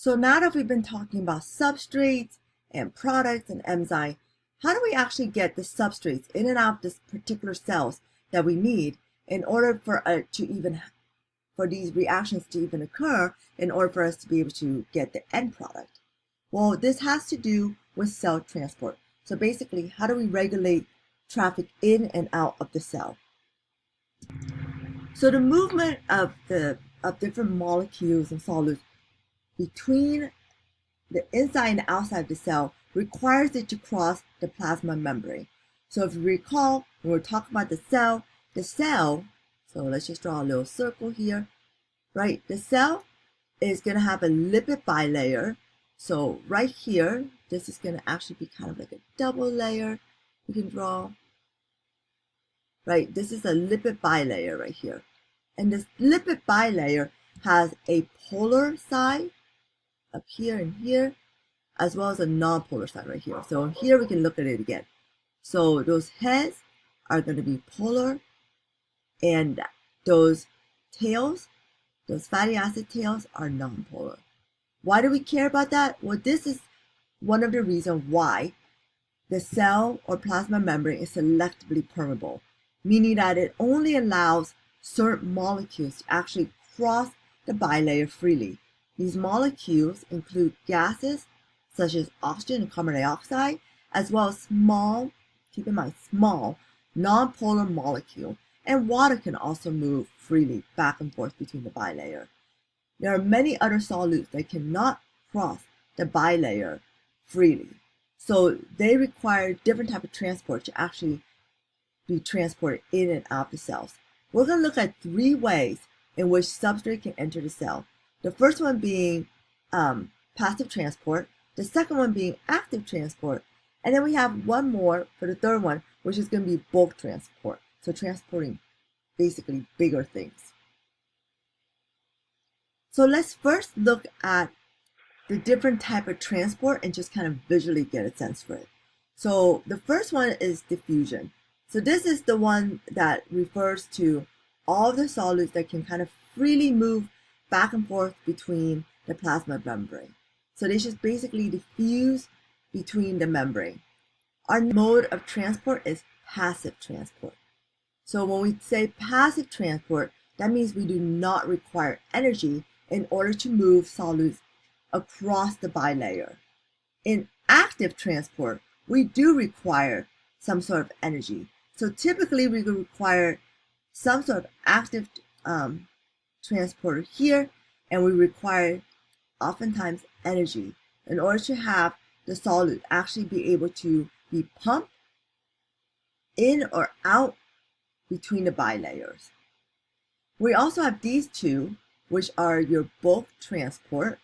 So now that we've been talking about substrates and products and enzymes, how do we actually get the substrates in and out of this particular cells that we need in order for for these reactions to even occur, in order for us to be able to get the end product? Well, this has to do with cell transport. So basically, how do we regulate traffic in and out of the cell? So the movement of different molecules and solutes between the inside and the outside of the cell requires it to cross the plasma membrane. So if you recall, when we're talking about the cell, so let's just draw a little circle here, right? The cell is going to have a lipid bilayer. So right here, this is going to actually be kind of like a double layer we can draw. Right, this is a lipid bilayer right here. And this lipid bilayer has a polar side up here and here, as well as a non-polar side right here. So here we can look at it again. So those heads are going to be polar, and those tails, those fatty acid tails, are non-polar. Why do we care about that? Well, this is one of the reasons why the cell or plasma membrane is selectively permeable, meaning that it only allows certain molecules to actually cross the bilayer freely. These molecules include gases such as oxygen and carbon dioxide, as well as small, keep in mind, small, non-polar molecule, and water can also move freely back and forth between the bilayer. There are many other solutes that cannot cross the bilayer freely, so they require different type of transport to actually be transported in and out of the cells. We're going to look at 3 ways in which substrate can enter the cell. The first one being passive transport, the second one being active transport, and then we have one more for the third one, which is going to be bulk transport, so transporting basically bigger things. So let's first look at the different type of transport and just kind of visually get a sense for it. So the first one is diffusion. So this is the one that refers to all the solutes that can kind of freely move back and forth between the plasma membrane. So they just basically diffuse between the membrane. Our mode of transport is passive transport. So when we say passive transport, that means we do not require energy in order to move solutes across the bilayer. In active transport, we do require some sort of energy. So typically we require some sort of active transporter here, and we require oftentimes energy in order to have the solute actually be able to be pumped in or out between the bilayers. We also have these two, which are your bulk transport.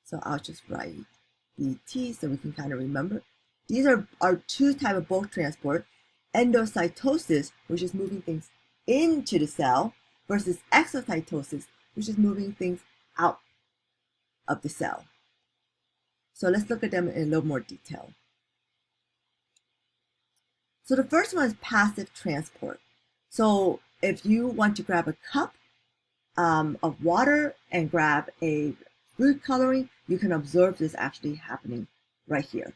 So I'll just write BT so we can kind of remember. These are our 2 types of bulk transport: endocytosis, which is moving things into the cell, versus exocytosis, which is moving things out of the cell. So let's look at them in a little more detail. So the first one is passive transport. So if you want to grab a cup of water and grab a food coloring, you can observe this actually happening right here,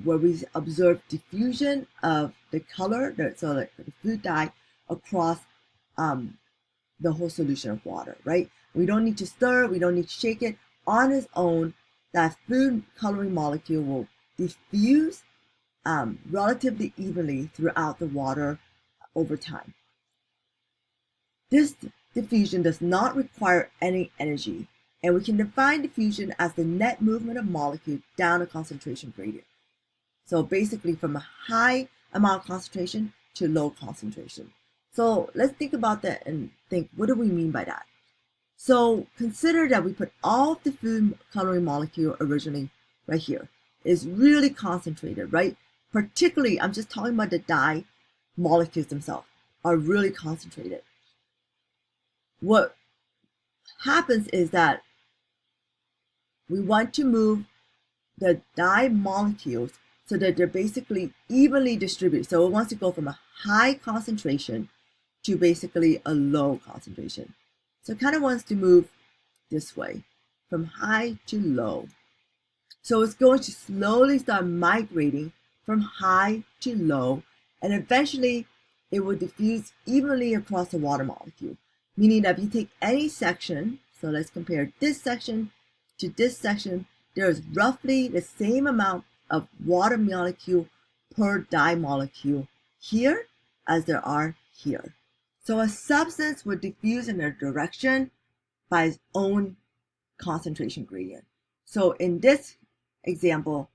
where we observe diffusion of the color, so the food dye, across the whole solution of water, right? We don't need to stir, we don't need to shake it. On its own, that food coloring molecule will diffuse relatively evenly throughout the water over time. This diffusion does not require any energy, and we can define diffusion as the net movement of molecule down a concentration gradient. So basically from a high amount of concentration to low concentration. So let's think about that and think, what do we mean by that? So consider that we put all of the food coloring molecule originally right here. It's really concentrated, right? Particularly, I'm just talking about the dye molecules themselves are really concentrated. What happens is that we want to move the dye molecules so that they're basically evenly distributed. So it wants to go from a high concentration to basically a low concentration. So it kind of wants to move this way. from high to low. So it's going to slowly start migrating from high to low, and eventually it will diffuse evenly across the water molecule. Meaning that if you take any section, so let's compare this section to this section, there is roughly the same amount of water molecule per dye molecule here as there are here. So a substance would diffuse in a direction by its own concentration gradient. So in this example,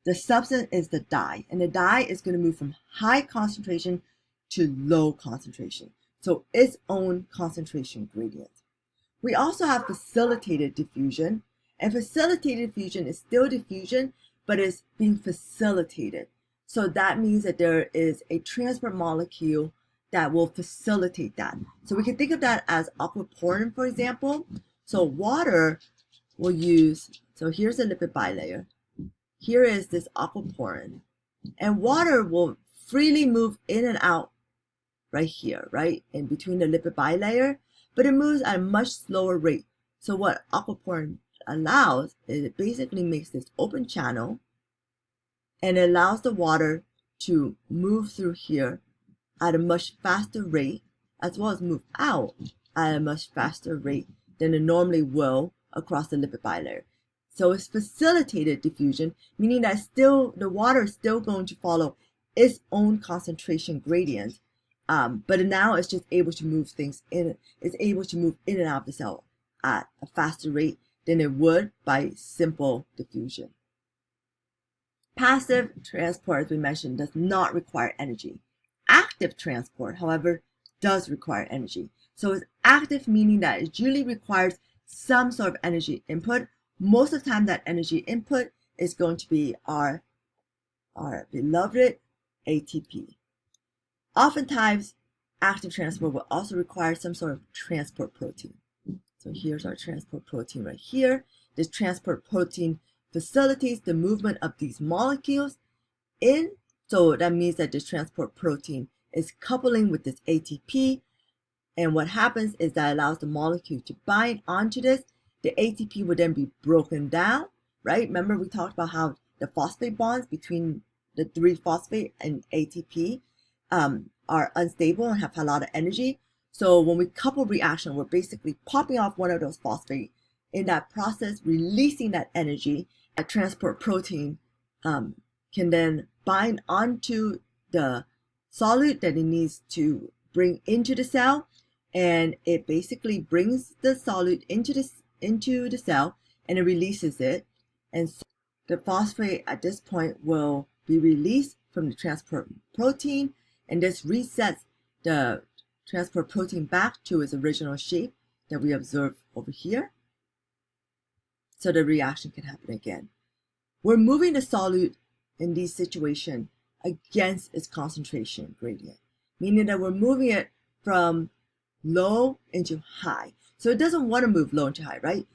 the substance is the dye, and the dye is going to move from high concentration to low concentration. So its own concentration gradient. We also have facilitated diffusion, and facilitated diffusion is still diffusion, but it's being facilitated. So that means that there is a transport molecule that will facilitate that. So we can think of that as aquaporin, for example. So water will use, so here's a lipid bilayer. Here is this aquaporin, and water will freely move in and out right here, right, in between the lipid bilayer, but it moves at a much slower rate. So what aquaporin allows is it basically makes this open channel, and it allows the water to move through here at a much faster rate, as well as move out at a much faster rate than it normally will across the lipid bilayer. So it's facilitated diffusion, meaning that the water is still going to follow its own concentration gradient, but now it's just able to move things in. It's able to move in and out of the cell at a faster rate than it would by simple diffusion. Passive transport, as we mentioned, does not require energy. Active transport, however, does require energy. So it's active, meaning that it usually requires some sort of energy input. Most of the time, that energy input is going to be our beloved ATP. Oftentimes, active transport will also require some sort of transport protein. So here's our transport protein right here. This transport protein facilitates the movement of these molecules in. So that means that this transport protein is coupling with this ATP. And what happens is that allows the molecule to bind onto this. The ATP would then be broken down, right? Remember we talked about how the phosphate bonds between the 3-phosphate and ATP are unstable and have a lot of energy. So when we couple reaction, we're basically popping off one of those phosphate. In that process, releasing that energy, a transport protein can then bind onto the solute that it needs to bring into the cell, and it basically brings the solute into the cell, and it releases it. And so the phosphate at this point will be released from the transport protein, and this resets the transport protein back to its original shape that we observe over here, so the reaction can happen again. We're moving the solute in these situations against its concentration gradient, meaning that we're moving it from low into high. So it doesn't want to move low into high, right?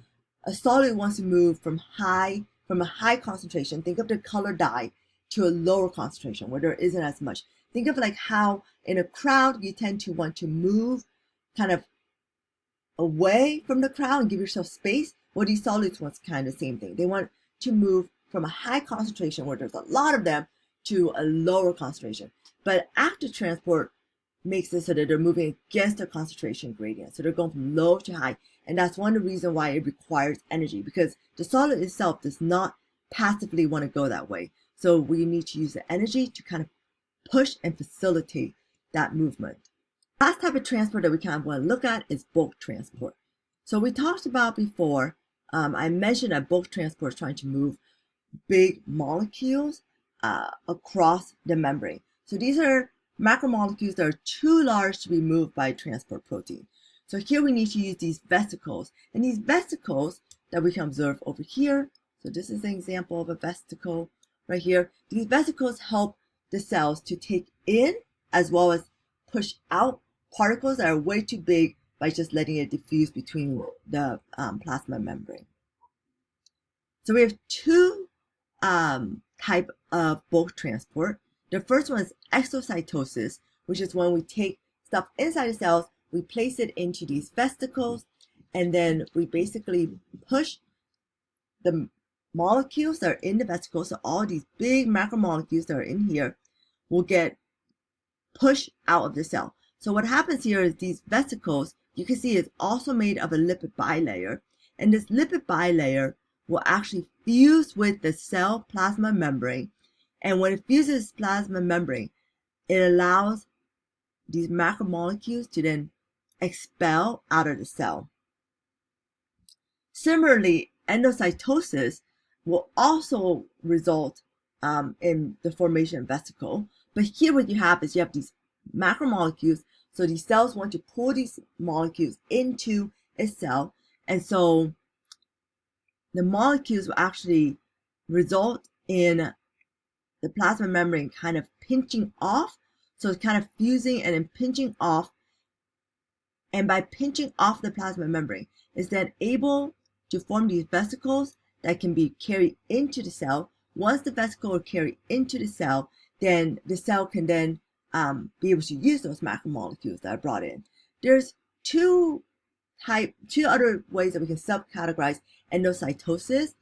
A solute wants to move from a high concentration, think of the color dye, to a lower concentration where there isn't as much. Think of like how in a crowd you tend to want to move kind of away from the crowd and give yourself space. Well, these solutes want kind of the same thing. They want to move from a high concentration where there's a lot of them to a lower concentration. But active transport makes it so that they're moving against their concentration gradient. So they're going from low to high. And that's one of the reasons why it requires energy, because the solute itself does not passively want to go that way. So we need to use the energy to kind of push and facilitate that movement. Last type of transport that we kind of want to look at is bulk transport. So we talked about before, I mentioned that bulk transport is trying to move big molecules across the membrane. So these are macromolecules that are too large to be moved by a transport protein. So here we need to use these vesicles, and these vesicles that we can observe over here. So this is an example of a vesicle right here. These vesicles help the cells to take in as well as push out particles that are way too big by just letting it diffuse between the plasma membrane. So we have two type of bulk transport. The first one is exocytosis, which is when we take stuff inside the cells, we place it into these vesicles, and then we basically push the molecules that are in the vesicle, so all these big macromolecules that are in here, will get pushed out of the cell. So what happens here is these vesicles, you can see it's also made of a lipid bilayer, and this lipid bilayer will actually fuse with the cell plasma membrane. And when it fuses plasma membrane, it allows these macromolecules to then expel out of the cell. Similarly, endocytosis will also result in the formation of vesicle. But here what you have is you have these macromolecules. So these cells want to pull these molecules into a cell. And so the molecules will actually result in the plasma membrane kind of pinching off. So it's kind of fusing and then pinching off. And by pinching off the plasma membrane, it's then able to form these vesicles that can be carried into the cell. Once the vesicle is carried into the cell, then the cell can then be able to use those macromolecules that are brought in. There's two other ways that we can subcategorize endocytosis.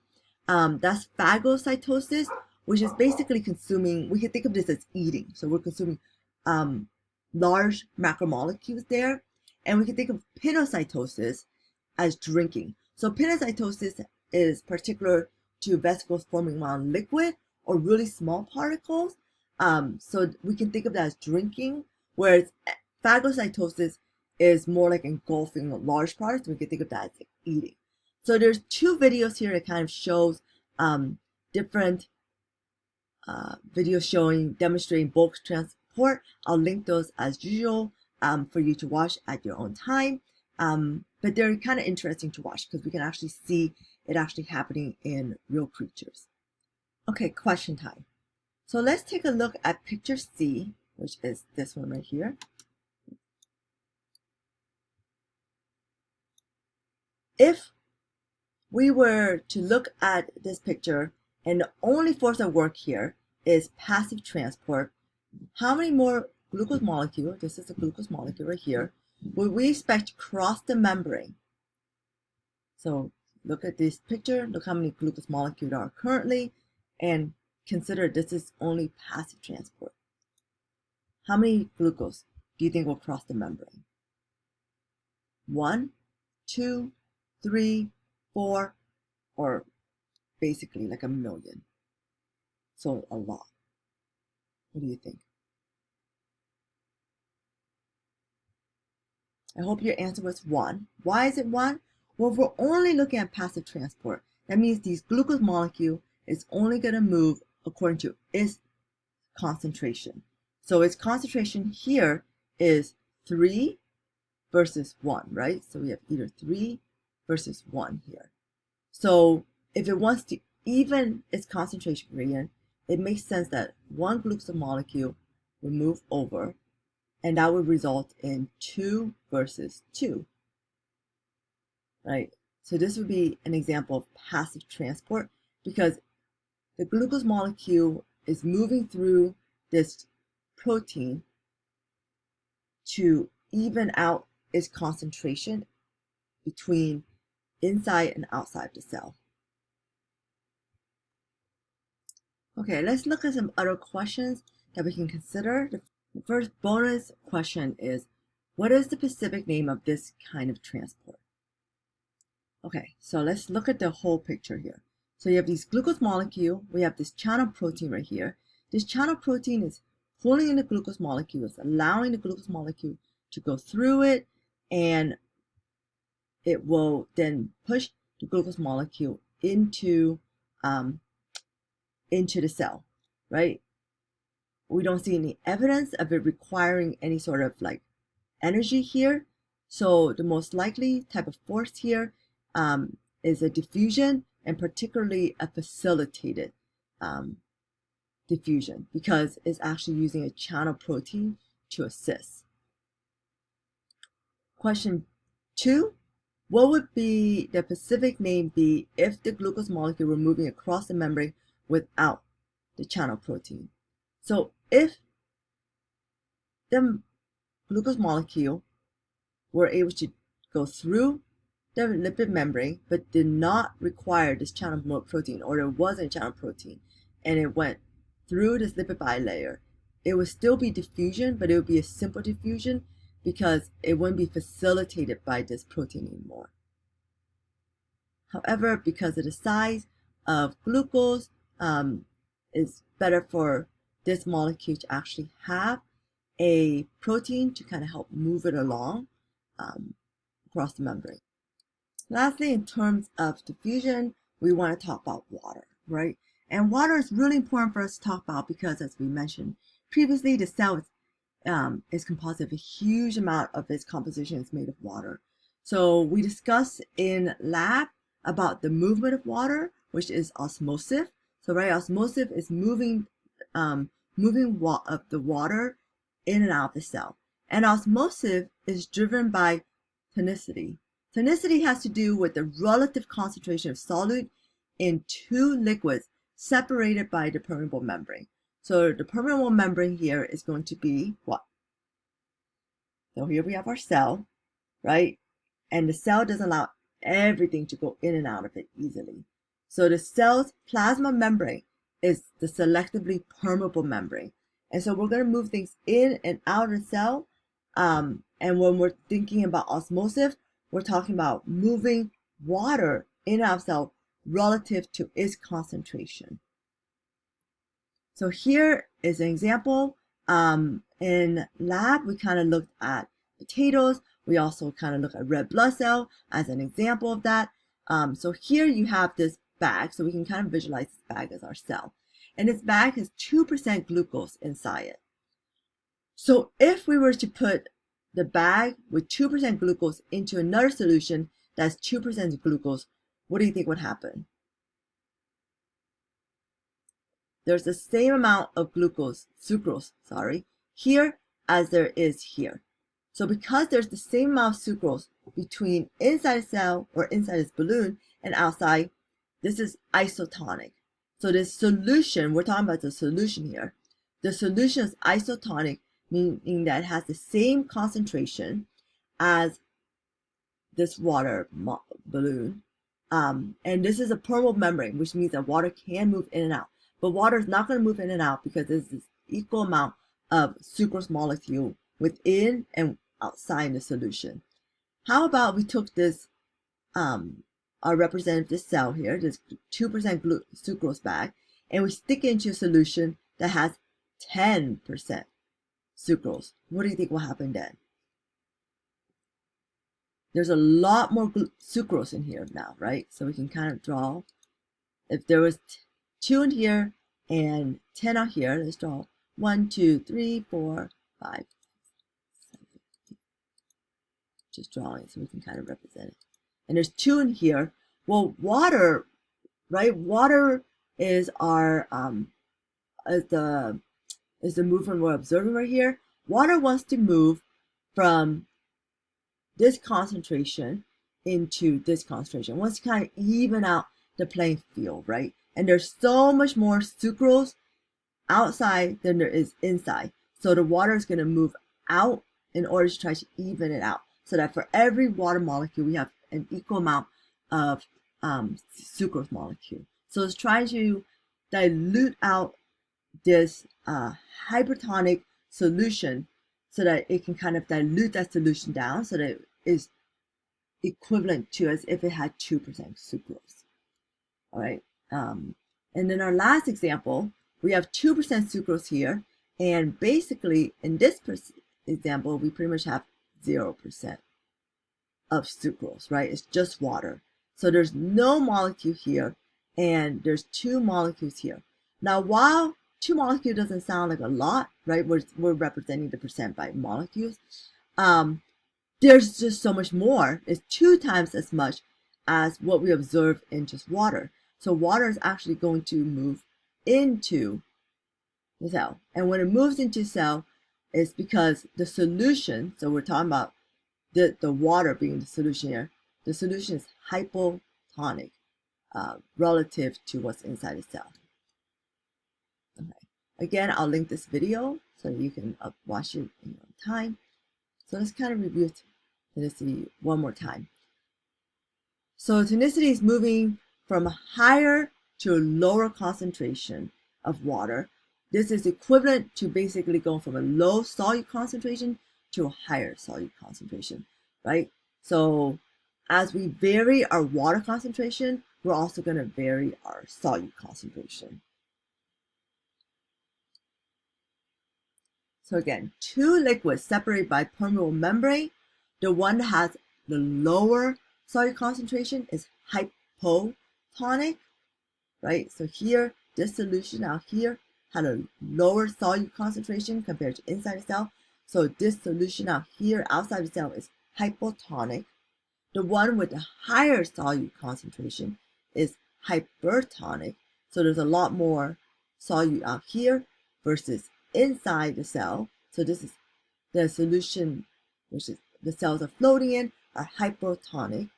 That's phagocytosis, which is basically consuming, we can think of this as eating. So we're consuming large macromolecules there. And we can think of pinocytosis as drinking. So pinocytosis is particular to vesicles forming around liquid or really small particles. So we can think of that as drinking, whereas phagocytosis is more like engulfing large products. We can think of that as like eating. So there's two videos here that kind of shows different videos demonstrating bulk transport. I'll link those as usual for you to watch at your own time. But they're kind of interesting to watch because we can actually see it actually happening in real creatures. Okay, question time. So let's take a look at picture C, which is this one right here. If we were to look at this picture and the only force at work here is passive transport, how many more glucose molecule, this is a glucose molecule right here, would we expect to cross the membrane? So look at this picture, look how many glucose molecules are currently, and consider this is only passive transport. How many glucose do you think will cross the membrane? 1, 2, 3, 4, or basically like a million. So a lot. What do you think? I hope your answer was 1. Why is it 1? Well, if we're only looking at passive transport, that means these glucose molecule is only going to move according to its concentration. So its concentration here is 3 versus 1, right? So we have either 3 versus 1 here. So if it wants to even its concentration gradient, it makes sense that one glucose molecule will move over, and that would result in 2 versus 2, right? So this would be an example of passive transport because the glucose molecule is moving through this protein to even out its concentration between inside and outside the cell. Okay, let's look at some other questions that we can consider. The first bonus question is, what is the specific name of this kind of transport? Okay, so let's look at the whole picture here. So you have these glucose molecule, we have this channel protein right here. This channel protein is pulling in the glucose molecule, it's allowing the glucose molecule to go through it, and it will then push the glucose molecule into the cell, right? We don't see any evidence of it requiring any sort of like energy here. So the most likely type of force here is a diffusion, and particularly a facilitated diffusion because it's actually using a channel protein to assist. Question 2, what would be the specific name be if the glucose molecule were moving across the membrane without the channel protein? So if the glucose molecule were able to go through the lipid membrane, but did not require this channel protein, or there wasn't channel protein, and it went through this lipid bilayer, it would still be diffusion, but it would be a simple diffusion because it wouldn't be facilitated by this protein anymore. However, because of the size of glucose, it's better for this molecule to actually have a protein to kind of help move it along across the membrane. Lastly, in terms of diffusion, we want to talk about water, right? And water is really important for us to talk about because, as we mentioned previously, the cell is composed of a huge amount of its composition is made of water. So we discussed in lab about the movement of water, which is osmosis. So right, osmosis is moving the water in and out of the cell. And osmosis is driven by tonicity. Tonicity has to do with the relative concentration of solute in two liquids separated by the permeable membrane. So the permeable membrane here is going to be what? So here we have our cell, right? And the cell doesn't allow everything to go in and out of it easily. So the cell's plasma membrane is the selectively permeable membrane. And so we're going to move things in and out of the cell. And when we're thinking about osmosis, we're talking about moving water in and out of cell relative to its concentration. So here is an example. In lab, we kind of looked at potatoes. We also kind of look at red blood cell as an example of that. So here you have this bag, so we can kind of visualize this bag as our cell. And this bag has 2% glucose inside it. So if we were to put the bag with 2% glucose into another solution that's 2% glucose, what do you think would happen? There's the same amount of sucrose, here as there is here. So because there's the same amount of sucrose between inside the cell or inside this balloon and outside, this is isotonic. So this solution, we're talking about the solution here. The solution is isotonic, meaning that it has the same concentration as this water balloon. And this is a permeable membrane, which means that water can move in and out. But water is not going to move in and out because there's this equal amount of sucrose molecule within and outside the solution. How about we took this, our representative cell here, this 2% sucrose bag, and we stick it into a solution that has 10% sucrose. What do you think will happen then? There's a lot more sucrose in here now, right? So we can kind of draw, if there was 2 in here and 10 out here, let's draw 1, 2, 3, 4, 5, 7, 8. Just drawing so we can kind of represent it. And there's 2 in here. Well, water, right? Water is our is the movement we're observing right here. Water wants to move from this concentration into this concentration. It wants to kind of even out the playing field, right? And there's so much more sucrose outside than there is inside. So the water is going to move out in order to try to even it out. So that for every water molecule, we have an equal amount of sucrose molecule. So it's trying to dilute out this hypertonic solution so that it can kind of dilute that solution down so that it is equivalent to as if it had 2% sucrose. All right. And then our last example, we have 2% sucrose here. And basically, in this example, we pretty much have 0% of sucrose, right? It's just water. So there's no molecule here, and there's 2 molecules here. Now, while 2 molecules doesn't sound like a lot, right? We're representing the percent by molecules. There's just so much more. It's 2 times as much as what we observe in just water. So water is actually going to move into the cell. And when it moves into the cell, it's because the solution, so we're talking about the water being the solution here, the solution is hypotonic relative to what's inside the cell. Okay. Again, I'll link this video so you can watch it in your own time. So let's kind of review it one more time. So tonicity is moving from a higher to a lower concentration of water. This is equivalent to basically going from a low solute concentration to a higher solute concentration, right? So as we vary our water concentration, we're also going to vary our solute concentration. So again, two liquids separated by permeable membrane. The one that has the lower solute concentration is hypotonic, right? So here, this solution out here had a lower solute concentration compared to inside the cell. So this solution out here outside the cell is hypotonic. The one with the higher solute concentration is hypertonic. So there's a lot more solute out here versus inside the cell. So this is the solution, which is the cells are floating in, are hypertonic.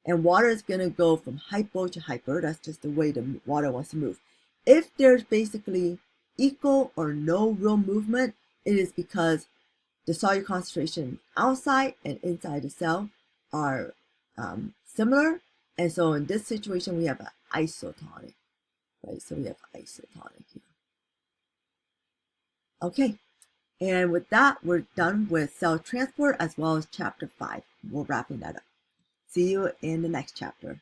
And water is going to go from hypo to hyper. That's just the way the water wants to move. If there's basically equal or no real movement, it is because the solute concentration outside and inside the cell are similar. And so in this situation, we have an isotonic, right? So we have isotonic here. Okay, and with that, we're done with cell transport as well as chapter 5. We're wrapping that up. See you in the next chapter.